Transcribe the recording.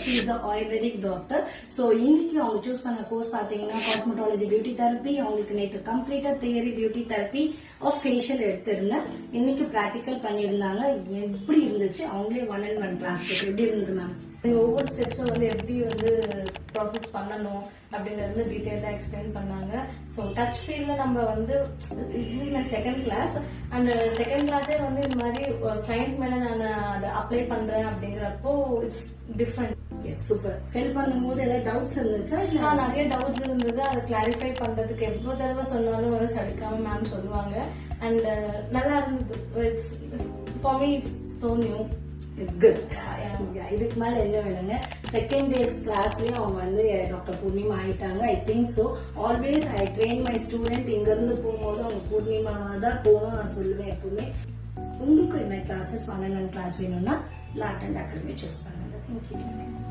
She is a ayurvedic doctor. So இன்னைக்கு அவங்க choose பண்ண கோர்ஸ் பார்த்தீங்கன்னா காஸ்மெட்டாலஜி பியூட்டி தெரப்பி. அவங்களுக்கு நேற்று கம்ப்ளீட்டா theory beauty therapy of facial எடுத்திருந்தேன். இன்னைக்கு ப்ராக்டிக்கல் பண்ணியிருந்தாங்க. எப்படி இருந்துச்சு அவங்களே 1-on-1 கிளாஸ் எப்படி இருந்தது மேம்? ஒவ்வொரு ஸ்டெப்ஸும் வந்து எப்படி வந்து ப்ராசஸ் பண்ணணும் அப்படிங்கறது டீடைலா எக்ஸ்பிளைன் பண்ணாங்க. ஸோ டச் ஃபீல்ட்ல நம்ம வந்து this is my second class. And second கிளாஸே வந்து இந்த மாதிரி கிளைண்ட் மேல நான் அதை அப்ளை பண்றேன் அப்படிங்கிறப்போ இட்ஸ் டிஃப்ரெண்ட். சூப்பர். ஃபெல் பண்ணும்போது ஏதாவது டவுட்ஸ் இருந்துச்சா? நிறைய டவுட்ஸ் இருந்தது. அதை கிளாரிஃபை பண்றதுக்கு எவ்வளவு தடவை சொன்னாலும் வந்து சலிக்காம மேம் சொல்லுவாங்க. அண்ட் நல்லா இருந்தது. It's for me it's so new. It's good. இதுக்கு மேல என்ன வேணுங்க? செகண்ட் டேஸ் கிளாஸ்லயும் அவங்க வந்து டாக்டர் பூர்ணிமா ஆயிட்டாங்க. I think so. Always I train my student. இங்க இருந்து போகும்போது அவங்க பூர்ணிமா தான் போகணும் நான் சொல்லுவேன் எப்பவுமே. உங்களுக்கு இந்த கிளாஸஸ் 1-on-1 கிளாஸ் வேணும்னா லாட் அண்ட் அகாடமி சூஸ் பண்ணுங்க. தேங்க்யூ.